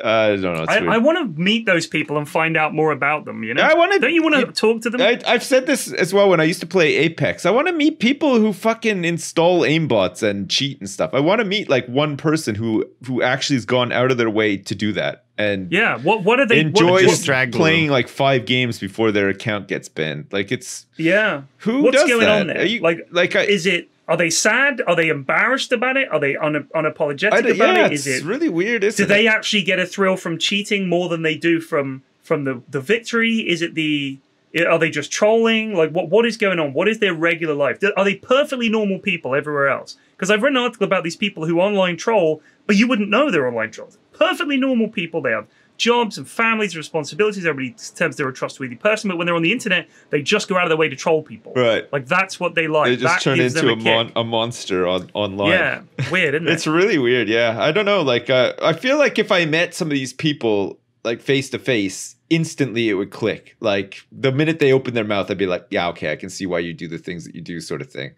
I don't know. It's weird. I want to meet those people and find out more about them. You know, don't you want to talk to them? I've said this as well when I used to play Apex. I want to meet people who fucking install aimbots and cheat and stuff. I want to meet like one person who actually has gone out of their way to do that. And yeah, what are they enjoys playing like 5 games before their account gets banned? Like it's what's does going that? on there? Is it? Are they sad? Are they embarrassed about it? Are they unapologetic about it? Is it's it really weird? Do they actually get a thrill from cheating more than they do from the victory? Is it are they just trolling? Like what is going on? What is their regular life? Are they perfectly normal people everywhere else? Because I've read an article about these people who online troll, but you wouldn't know they're online trolls. Perfectly normal people. They have jobs and families, responsibilities. Everybody tells they're a trustworthy person, but when they're on the internet, they just go out of their way to troll people. Right. Like that's what they like. They just turn into a monster online. Yeah. Weird, isn't it? It's really weird. Yeah. I don't know. Like, I feel like if I met some of these people like face to face, instantly it would click. Like the minute they open their mouth, I'd be like, yeah, okay, I can see why you do the things that you do, sort of thing.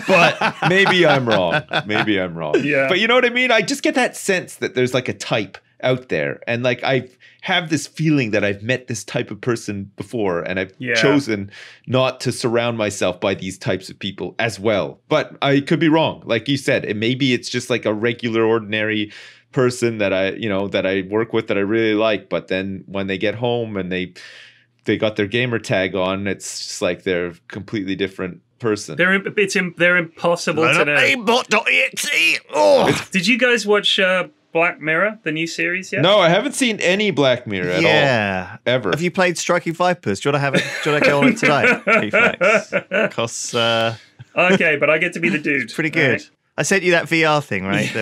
But maybe I'm wrong. Maybe I'm wrong. Yeah. But you know what I mean? I just get that sense that there's like a type out there, and like I have this feeling that I've met this type of person before, and I've chosen not to surround myself by these types of people as well. But I could be wrong, like you said, and maybe it's just like a regular, ordinary person that I work with that I really like. But then when they get home and they got their gamer tag on, it's just like they're a completely different person. They're impossible to know. Aimbot.exe. Oh. Did you guys watch Black Mirror, the new series yet? No, I haven't seen any Black Mirror at all. Ever. Have you played Striking Vipers? Do you want to go on it tonight? Because okay, but I get to be the dude. It's pretty good. Right. I sent you that VR thing, right?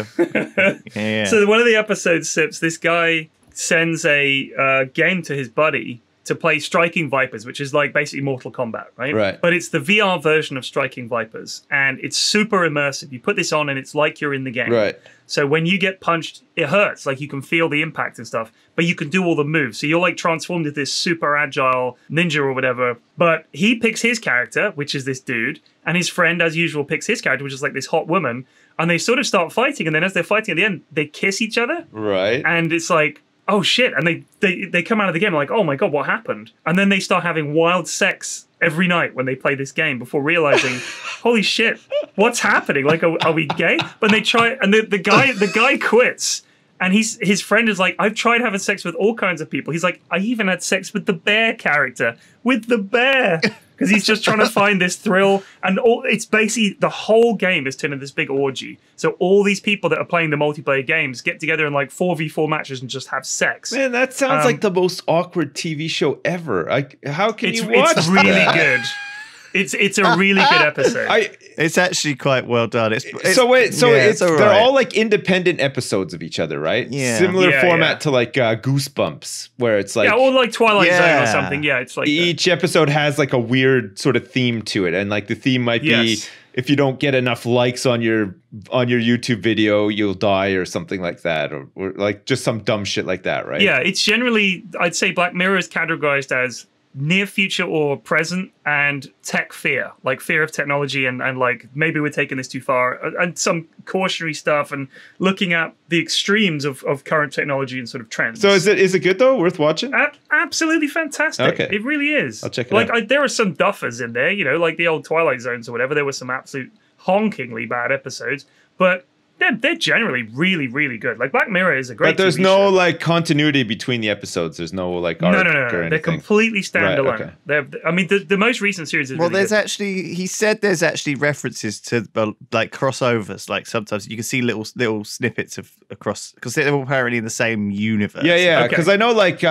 Yeah. So one of the episodes, Sips, this guy sends a game to his buddy to play Striking Vipers, which is like basically Mortal Kombat, right? Right. But it's the VR version of Striking Vipers, and it's super immersive. You put this on, and it's like you're in the game. Right. So when you get punched, it hurts. Like you can feel the impact and stuff, but you can do all the moves. So you're like transformed into this super agile ninja or whatever. But he picks his character, which is this dude, and his friend, as usual, picks his character, which is like this hot woman. And they sort of start fighting, and then as they're fighting at the end, they kiss each other. Right. And it's like, oh shit. And they come out of the game like, oh my God, what happened? And then they start having wild sex every night when they play this game before realizing, holy shit, what's happening? Like, are we gay? But they try, and the guy quits. And his friend is like, I've tried having sex with all kinds of people. He's like, I even had sex with the bear character. With the bear. Because he's just trying to find this thrill. And it's basically, the whole game is turned into this big orgy. So all these people that are playing the multiplayer games get together in like 4v4 matches and just have sex. Man, that sounds like the most awkward TV show ever. How can you watch It's really good. It's a really good episode. It's actually quite well done. They're all like independent episodes of each other, right? Yeah. Similar format to like Goosebumps, where it's like or like Twilight Zone or something. Yeah, it's like each episode has like a weird sort of theme to it, and like the theme might be if you don't get enough likes on your YouTube video, you'll die or something like that, or like just some dumb shit like that, right? Yeah, it's generally, I'd say Black Mirror is categorized as near future or present and tech fear, like fear of technology and like maybe we're taking this too far, and some cautionary stuff and looking at the extremes of current technology and sort of trends. So is it good though? Worth watching? Absolutely fantastic. Okay. It really is. I'll check it out. There are some duffers in there, like the old Twilight Zones or whatever. There were some absolute honkingly bad episodes, but they're generally really, really good. Like Black Mirror is a great. But there's TV no show. like continuity between the episodes. There's no like arc no. or anything. They're completely standalone. Right, okay. I mean, the most recent series is. Well, really there's good. actually, he said there's actually references to like crossovers. Like sometimes you can see little snippets of across because they're all apparently in the same universe. Yeah. Because I know like.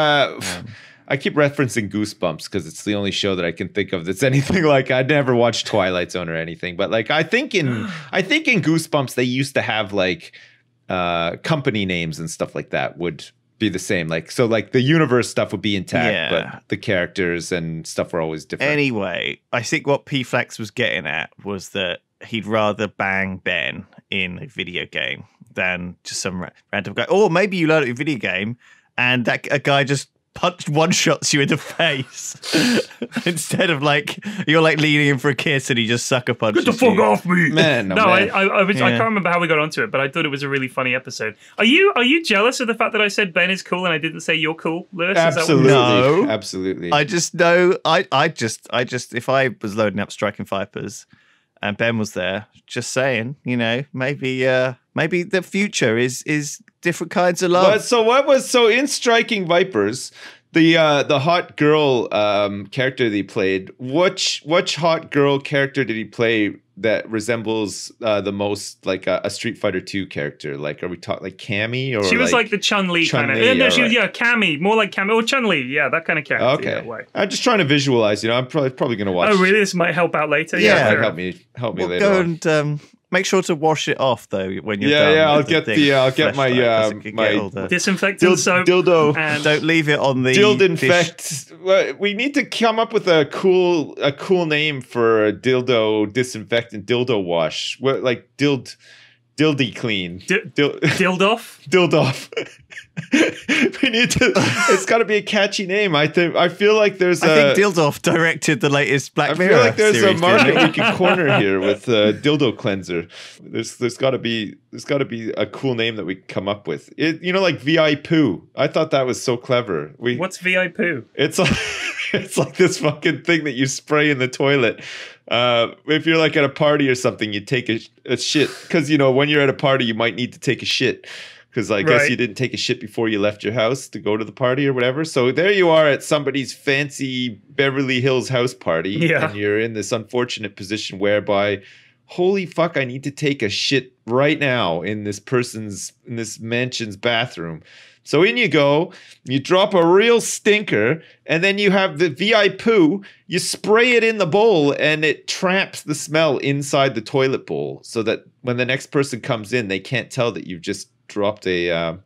I keep referencing Goosebumps because it's the only show that I can think of that's anything like. I'd never watched Twilight Zone or anything, but like I think in Goosebumps they used to have like company names and stuff like that would be the same. Like so, like the universe stuff would be intact, but the characters and stuff were always different. Anyway, I think what P-Flex was getting at was that he'd rather bang Ben in a video game than just some random guy. Or maybe you load up your video game and a guy just one shots you in the face instead of like you're like leaning in for a kiss and he just sucker punches. Get the fuck you. off me, Man, No, man. I can't remember how we got onto it, but I thought it was a really funny episode. Are you jealous of the fact that I said Ben is cool and I didn't say you're cool, Lewis? Is that what- Absolutely. No. Absolutely. I just know. I just if I was loading up Striking Vipers and Ben was there, just saying, you know, maybe the future is different kinds of love. So in Striking Vipers, the hot girl character that he played, which hot girl character did he play that resembles the most like a Street Fighter 2 character? Like, are we talking like Cammy or She was like the Chun-Li kind of. Chun-Li, No, she was alright. Cammy, more like Cammy or Chun-Li. Yeah, that kind of character. Okay, That way. I'm just trying to visualize. You know, I'm probably gonna watch. Oh, really? This might help out later. Yeah. fair Help enough. me Well, later go on. and make sure to wash it off though when you're done. Yeah, with I'll thing get my fleshed out, 'cause it could my get all the- Disinfectant soap. dildo. And Don't leave it on the Dild dish. infect. Well, we need to come up with a cool name for a dildo disinfectant dildo wash. What like dildy clean. Dildoff. Dildoff. We need to. It's got to be a catchy name. I feel like there's I a. think Dildoff directed the latest Black I Mirror feel like there's series, a market didn't we he? can corner here with dildo cleanser. There's got to be a cool name that we can come up with. You know, like VI Poo. I thought that was so clever. What's VI poo? It's like it's like this fucking thing that you spray in the toilet. If you're like at a party or something, you take a shit because you know when you're at a party, you might need to take a shit. Because I guess Right. you didn't take a shit before you left your house to go to the party or whatever. So there you are at somebody's fancy Beverly Hills house party. Yeah. And you're in this unfortunate position whereby, holy fuck, I need to take a shit right now in this mansion's bathroom. So in you go, you drop a real stinker, and then you have the VI poo, you spray it in the bowl, and it traps the smell inside the toilet bowl so that when the next person comes in, they can't tell that you've just dropped a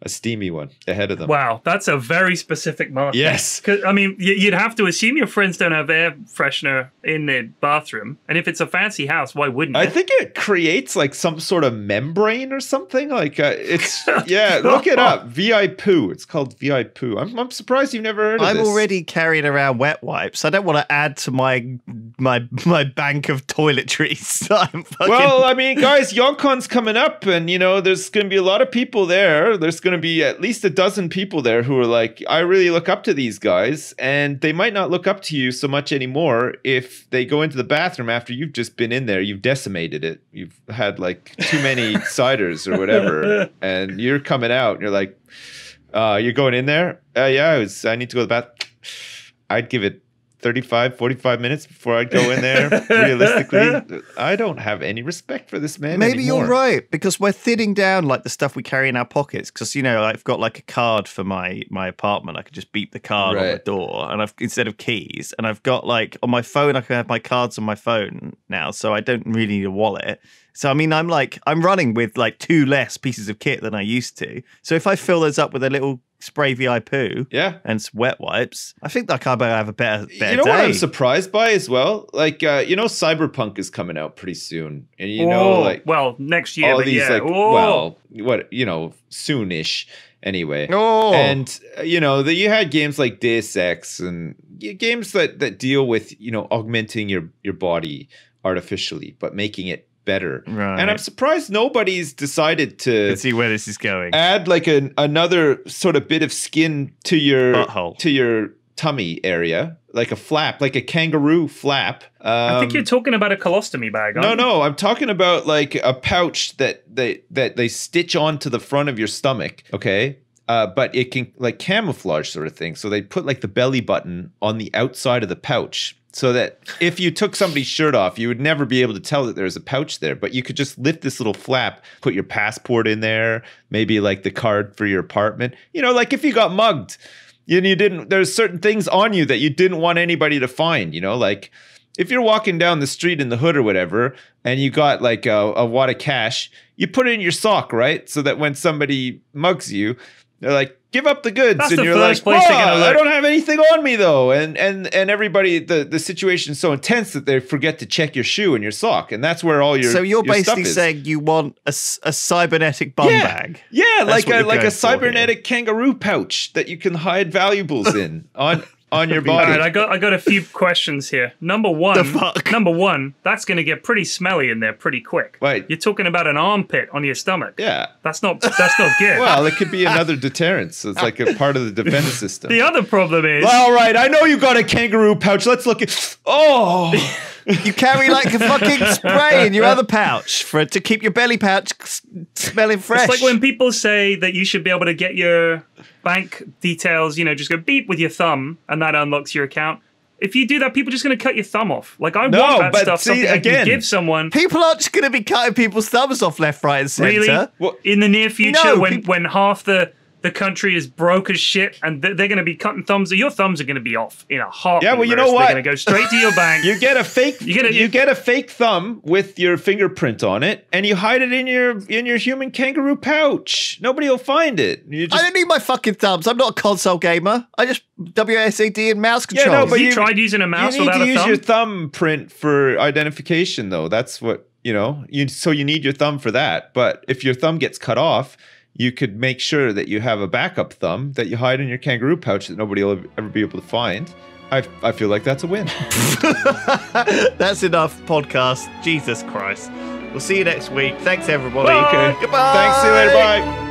steamy one ahead of them. Wow, that's a very specific market. Yes. 'Cause, I mean, you'd have to assume your friends don't have air freshener in their bathroom, and if it's a fancy house, why wouldn't you? I think it creates like some sort of membrane or something. Like it's yeah. Look it up. VI poo. It's called VI poo. I'm surprised you've never heard of I'm this. already carrying around wet wipes. I don't want to add to my bank of toiletries. I'm fucking, Well, I mean, guys, YonCon's coming up, and you know, there's going to be a lot of people there. There's going to be at least a dozen people there who are like, I really look up to these guys, and they might not look up to you so much anymore if they go into the bathroom after you've just been in there. You've decimated it. You've had like too many ciders or whatever, and you're coming out, and you're like, you're going in there? Yeah, I need to go to the bath. I'd give it 45 minutes before I'd go in there. Realistically, I don't have any respect for this man maybe anymore. you're right because we're thinning down like the stuff we carry in our pockets. Because you know, I've got like a card for my apartment. I could just beep the card on the Right. door, and I've instead of keys. And I've got like on my phone, I can have my cards on my phone now, so I don't really need a wallet. So I mean, I'm running with like 2 less pieces of kit than I used to. So if I fill those up with a little spray VI poo Yeah. and some wet wipes, I think that I might have a better You know day. what I'm surprised by as well? Like, you know, Cyberpunk is coming out pretty soon. And you know, Whoa. like well, next year, all but these yeah. like Whoa. well, what, you know, soonish anyway. Oh, And you know, you had games like Deus Ex and games that deal with, you know, augmenting your body artificially but making it better. right. And I'm surprised nobody's decided to Let's see where this is going. add like another sort of bit of skin to your tummy area, like a flap, like a kangaroo flap. I think you're talking about a colostomy bag. Aren't No, I'm talking about like a pouch that they stitch onto the front of your stomach. Okay. But it can like camouflage sort of thing. So they put like the belly button on the outside of the pouch so that if you took somebody's shirt off, you would never be able to tell that there's a pouch there. But you could just lift this little flap, put your passport in there, maybe like the card for your apartment. You know, like if you got mugged and you didn't, there's certain things on you that you didn't want anybody to find, you know, like if you're walking down the street in the hood or whatever, and you got like a wad of cash, you put it in your sock, right? So that when somebody mugs you, They're like, give up the goods. That's and the you're first like, place they're gonna I look. don't have anything on me though. And everybody, the situation's so intense that they forget to check your shoe and your sock. And that's where all your So you're your stuff basically is. saying you want a cybernetic bum bag. Yeah, That's like what a you're like going a for here. cybernetic kangaroo pouch that you can hide valuables in on your All body. right, I got a few questions here. Number one, The fuck? that's going to get pretty smelly in there pretty quick. Right. You're talking about an armpit on your stomach. Yeah. That's not good. Well, it could be another deterrent. So it's like a part of the defense system. The other problem is All right, I know you got a kangaroo pouch. Let's look at. Oh, You carry like a fucking spray in your other pouch to keep your belly pouch smelling fresh. it's like when people say that you should be able to get your bank details, you know, just go beep with your thumb and that unlocks your account. If you do that, people are just going to cut your thumb off. Like, I No, want that but stuff. see, Something I again- can give someone. People aren't just going to be cutting people's thumbs off left, right, and centre. Really? Well- In the near future, No, when half the country is broke as shit and they're going to be cutting thumbs, your thumbs are going to be off in a heartbeat. Yeah, well, you know Russ. what? They're going to go straight to your bank. you get a fake. You get a fake thumb with your fingerprint on it, and you hide it in your human kangaroo pouch. Nobody will find it. You I just don't need my fucking thumbs. I'm not a console gamer. I just WSAD and mouse Yeah, no, controls. but Have you tried using a mouse you need without to a use thumb? your thumbprint for identification, though. That's what so you need your thumb for that. But if your thumb gets cut off, you could make sure that you have a backup thumb that you hide in your kangaroo pouch that nobody will ever be able to find. I feel like that's a win. That's enough podcast. Jesus Christ. We'll see you next week. Thanks, everybody. Bye. Okay. Goodbye. Thanks. See you later. Bye.